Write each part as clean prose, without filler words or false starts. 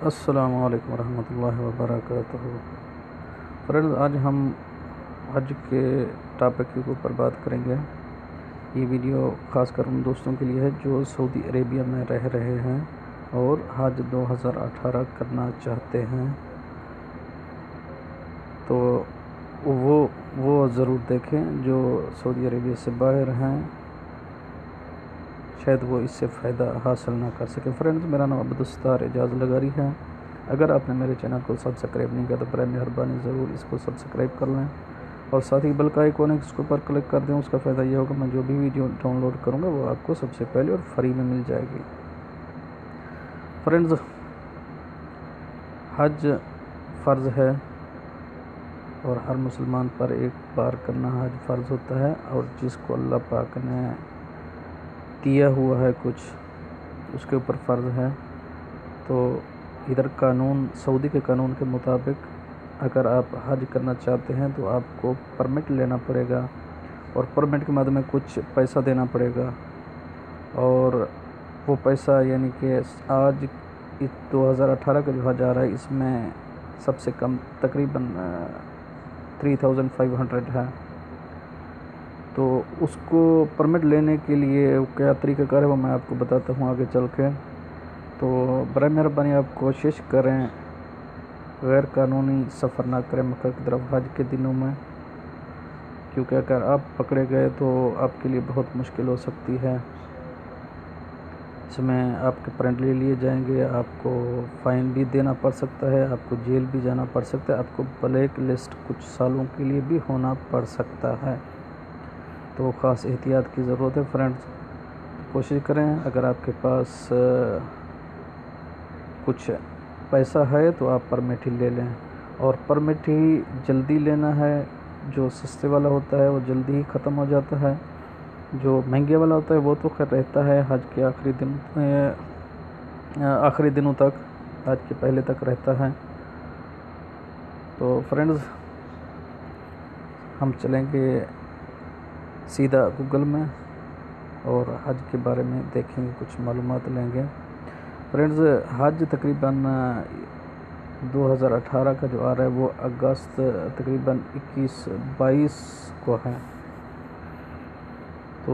अस्सलामु अलैकुम रहमतुल्लाहि व बरकातुहू। फ्रेंड्स, आज हम हज के टॉपिक के ऊपर बात करेंगे। ये वीडियो ख़ासकर उन दोस्तों के लिए है जो सऊदी अरेबिया में रह रहे हैं और हज 2018 करना चाहते हैं, तो वो ज़रूर देखें। जो सऊदी अरेबिया से बाहर हैं, शायद वो इससे फ़ायदा हासिल ना कर सके। फ्रेंड्स, मेरा नाम अब्दुस्तार एजाज़ लगारी है। अगर आपने मेरे चैनल को सब्सक्राइब नहीं किया तो बराए मेहरबानी ज़रूर इसको सब्सक्राइब कर लें और साथ ही बेल का आइकॉन है, इसके ऊपर क्लिक कर दें। उसका फ़ायदा ये होगा, मैं जो भी वीडियो डाउनलोड करूँगा वो आपको सबसे पहले और फ्री में मिल जाएगी। फ्रेंड्स, हज फ़र्ज़ है और हर मुसलमान पर एक बार करना हज फ़र्ज़ होता है, और जिसको अल्लाह पाक ने दिया हुआ है कुछ, उसके ऊपर फ़र्ज़ है। तो इधर कानून, सऊदी के कानून के मुताबिक अगर आप हज करना चाहते हैं तो आपको परमिट लेना पड़ेगा, और परमिट के बाद में कुछ पैसा देना पड़ेगा। और वो पैसा यानी कि आज 2018 का जो हज आ रहा है, इसमें सबसे कम तकरीबन 3500 है। तो उसको परमिट लेने के लिए क्या तरीक़ाकार है वो मैं आपको बताता हूँ आगे चल के। तो बराए मेहरबानी आप कोशिश करें गैर कानूनी सफ़र ना करें मक्का की तरफ हज के दिनों में, क्योंकि अगर आप पकड़े गए तो आपके लिए बहुत मुश्किल हो सकती है। इसमें आपके प्रिंट ले लिए जाएंगे, आपको फ़ाइन भी देना पड़ सकता है, आपको जेल भी जाना पड़ सकता है, आपको ब्लैक लिस्ट कुछ सालों के लिए भी होना पड़ सकता है। तो ख़ास एहतियात की ज़रूरत है। फ्रेंड्स, कोशिश करें, अगर आपके पास कुछ पैसा है तो आप परमिट ही ले लें, और परमिट ही जल्दी लेना है। जो सस्ते वाला होता है वो जल्दी ही ख़त्म हो जाता है, जो महंगे वाला होता है वो तो खैर रहता है हज के आखिरी दिनों तक, हज के पहले तक रहता है। तो फ्रेंड्स, हम चलेंगे सीधा गूगल में और हज के बारे में देखेंगे, कुछ मालूमात लेंगे। फ्रेंड्स, हज तकरीबन 2018 का जो आ रहा है वो अगस्त तकरीबन 21-22 को है। तो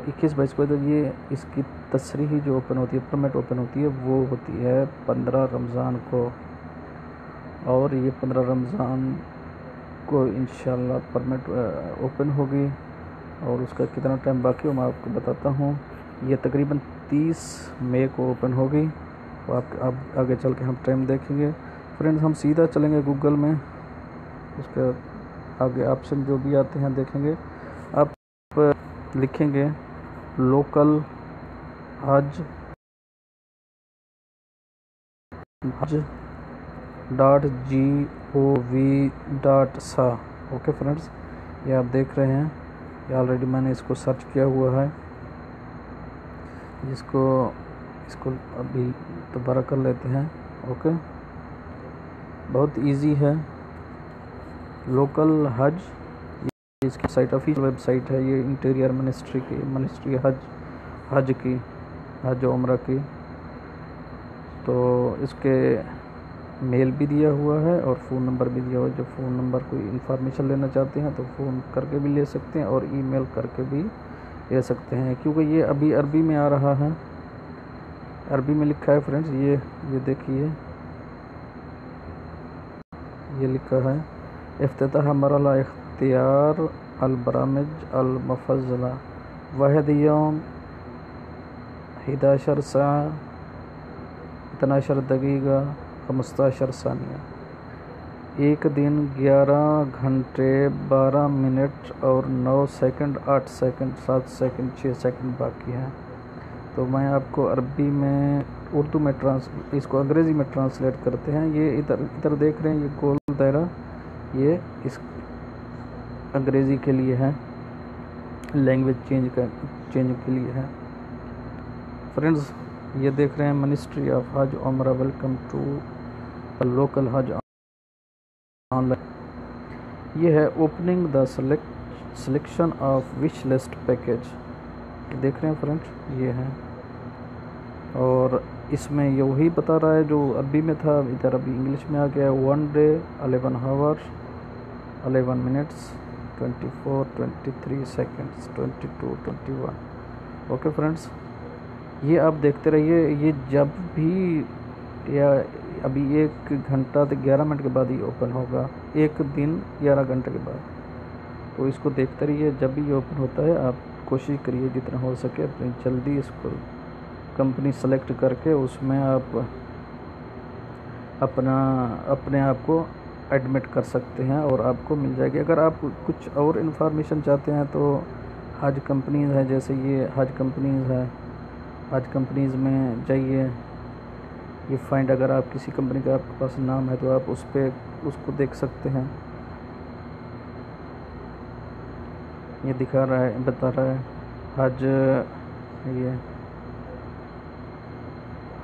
21-22 को तो ये इसकी तशरीही जो ओपन होती है, परमिट ओपन होती है, वो होती है 15 रमज़ान को। और ये 15 रमज़ान को इंशाल्लाह परमिट ओपन होगी, और उसका कितना टाइम बाकी हो मैं आपको बताता हूँ। ये तकरीबन 30 मई को ओपन होगी। तो आप आगे चल के हम टाइम देखेंगे। फ्रेंड्स, हम सीधा चलेंगे गूगल में, उसके आगे ऑप्शन जो भी आते हैं देखेंगे। आप लिखेंगे लोकल हज .gov.sa। ओके फ्रेंड्स, ये आप देख रहे हैं, ये ऑलरेडी मैंने इसको सर्च किया हुआ है। इसको अभी दोबारा कर लेते हैं। ओके, बहुत इजी है। लोकल हज, इसकी साइट ऑफिशियल वेबसाइट है। ये इंटीरियर मिनिस्ट्री हज उम्रा की। तो इसके मेल भी दिया हुआ है और फ़ोन नंबर भी दिया हुआ है। जो फ़ोन नंबर कोई इंफॉर्मेशन लेना चाहते हैं तो फ़ोन करके भी ले सकते हैं और ईमेल करके भी ले सकते हैं, क्योंकि ये अभी अरबी में आ रहा है। अरबी में लिखा है फ्रेंड्स, ये देखिए, ये लिखा है इफ्तिताह मरहला इख्तियार अल-बरामिज अल-मुफज़्ज़ला वाहिद यौम 11 साअ 12 दक़ीक़ा 15 सानिया। एक दिन 11 घंटे 12 मिनट और 9 सेकंड 8 सेकंड 7 सेकंड 6 सेकंड बाकी हैं। तो मैं आपको अरबी में, उर्दू में इसको अंग्रेज़ी में ट्रांसलेट करते हैं। ये इधर देख रहे हैं, ये गोल दायरा, ये इस अंग्रेज़ी के लिए है, लैंग्वेज चेंज के लिए है। फ्रेंड्स, ये देख रहे हैं मिनिस्ट्री ऑफ हज उम्रा वेलकम टू लोकल हज ऑनलाइन। ये है opening the selection of wish list package. देख रहे हैं फ्रेंड्स, ये है। और इसमें ये वही बता रहा है जो अरबी में था, इधर अभी इंग्लिश में आ गया है। 1 day 11 hour 11 minutes 24 23 seconds 22 21। Okay friends, ये आप देखते रहिए। ये जब भी या अभी 1 घंटा 11 मिनट के बाद ही ओपन होगा, 1 दिन 11 घंटे के बाद। तो इसको देखते रहिए, जब भी ये ओपन होता है आप कोशिश करिए जितना हो सके अपनी जल्दी इसको कंपनी सेलेक्ट करके उसमें आप अपने आप को एडमिट कर सकते हैं और आपको मिल जाएगी। अगर आप कुछ और इन्फॉर्मेशन चाहते हैं तो हज कंपनीज़ है, जैसे ये हज कंपनीज़ है, हज कंपनीज़ में जाइए, ये फाइंड, अगर आप किसी कंपनी का आपके पास नाम है तो आप उस पर उसको देख सकते हैं। ये दिखा रहा है, बता रहा है हज, ये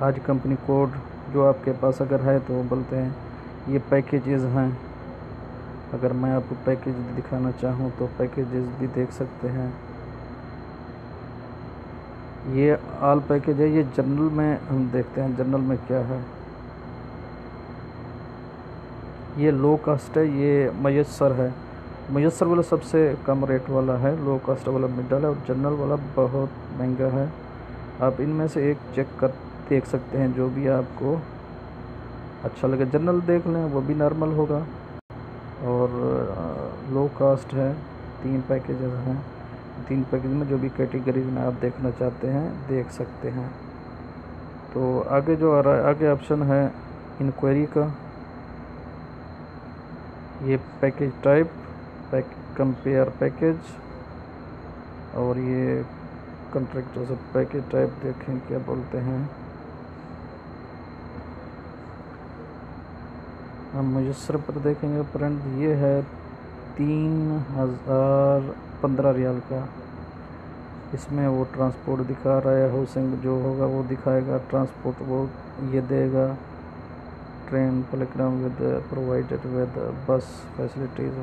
हज कंपनी कोड जो आपके पास अगर है तो बोलते हैं ये पैकेजेस हैं। अगर मैं आपको पैकेज दिखाना चाहूँ तो पैकेजेस भी देख सकते हैं। ये ऑल पैकेज है। ये जनरल में हम देखते हैं, जनरल में क्या है। ये लो कास्ट है, ये मयसर है। मयसर वाला सबसे कम रेट वाला है, लो कास्ट वाला मिडल है और जनरल वाला बहुत महंगा है। आप इनमें से एक चेक कर देख सकते हैं, जो भी आपको अच्छा लगे। जनरल देख लें, वो भी नॉर्मल होगा। और लो कास्ट है। 3 पैकेजेस हैं, 3 पैकेज में जो भी कैटेगरीज में आप देखना चाहते हैं देख सकते हैं। तो आगे जो आ रहा है, आगे ऑप्शन है इंक्वायरी का। ये पैकेज टाइप, कंपेयर पैकेज, और ये कॉन्ट्रैक्टर से पैकेज टाइप देखें क्या बोलते हैं। हम मुयसर पर देखेंगे फ्रेंड, ये है 3015 रियाल का। इसमें वो ट्रांसपोर्ट दिखा रहा है, हाउसिंग जो होगा वो दिखाएगा, ट्रांसपोर्ट वो ये देगा। ट्रेन प्लेग्राम with provided with bus facilities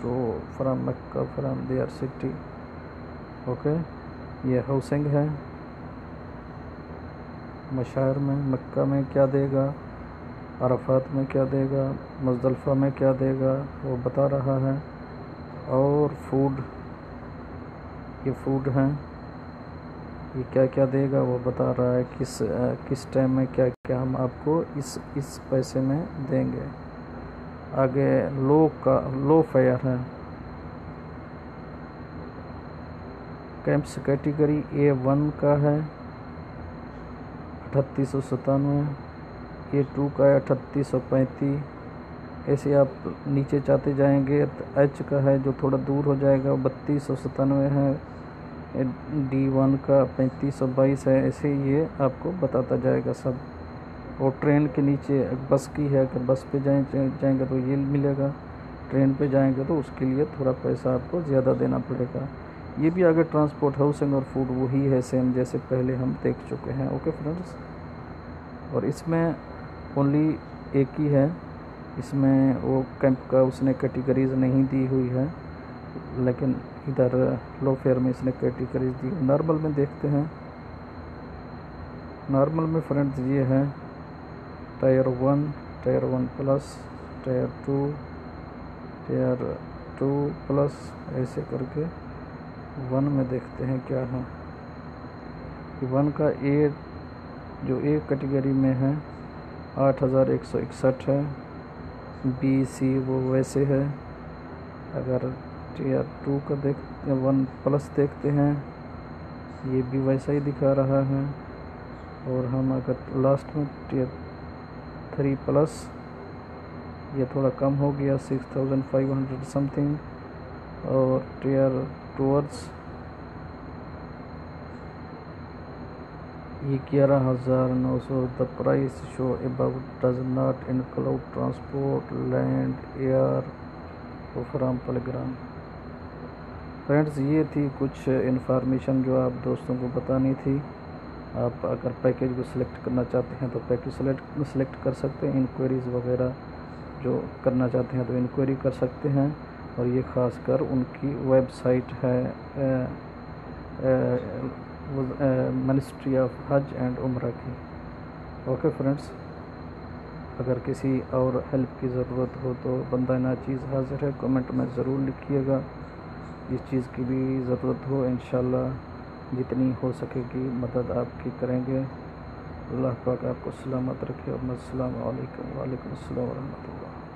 to from Mecca from their city. Okay, ये हाउसिंग है। मशायर में, मक्का में क्या देगा, अरफात में क्या देगा, मुज़दलिफ़ा में क्या देगा वो बता रहा है। और फूड, ये फूड हैं, ये क्या क्या देगा वो बता रहा है। किस टाइम में क्या क्या हम आपको इस पैसे में देंगे। आगे लो फेयर है। कैंप्स कैटेगरी A1 का है 3897, A2 का है 3835। ऐसे आप नीचे जाते जाएंगे तो H का है जो थोड़ा दूर हो जाएगा 3297 है। D1 का 3522 है। ऐसे ये आपको बताता जाएगा सब। और ट्रेन के नीचे बस की है, अगर बस पे जाएंगे तो ये मिलेगा, ट्रेन पे जाएंगे तो उसके लिए थोड़ा पैसा आपको ज़्यादा देना पड़ेगा। ये भी आगे ट्रांसपोर्ट, हाउसिंग और फूड वही है सेम जैसे पहले हम देख चुके हैं। ओके फ्रेंड्स, और इसमें ओनली एक ही है, इसमें वो कैंप का उसने कैटेगरीज नहीं दी हुई है, लेकिन इधर लो फेयर में इसने कैटेगरीज दी। नॉर्मल में देखते हैं। नॉर्मल में फ्रेंड्स ये है tyre 1, tyre 1 plus, tyre 2, tyre 2 plus, ऐसे करके 1 में देखते हैं क्या है। 1 का ए जो ए कैटेगरी में है 8161 है। BC वो वैसे है। अगर टायर 2 का 1 प्लस देखते हैं, ये भी वैसा ही दिखा रहा है। और हम अगर लास्ट में टायर 3 प्लस, ये थोड़ा कम हो गया 6500 समथिंग। और टायर टूवर्ड्स ये 11,900। The price show about does not include transport, land, air from प्लेग्राम। फ्रेंड्स, ये थी कुछ इन्फॉर्मेशन जो आप दोस्तों को बतानी थी। आप अगर पैकेज को सिलेक्ट करना चाहते हैं तो पैकेज सिलेक्ट कर सकते हैं। इंक्वायरीज़ वगैरह जो करना चाहते हैं तो इंक्वायरी कर सकते हैं। और ये ख़ासकर उनकी वेबसाइट है मिनिस्ट्री ऑफ हज एंड उम्रा की। ओके फ्रेंड्स, अगर किसी और हेल्प की ज़रूरत हो तो बंदा ना चीज़ हाज़िर है, कमेंट में ज़रूर लिखिएगा। जिस चीज़ की भी ज़रूरत हो इंशाल्लाह जितनी हो सकेगी मदद आपकी करेंगे। अल्लाह पाक आपको सलामत रखे। अस्सलामु अलैकुम। वालेकुम अस्सलाम व रहमतुल्लाह।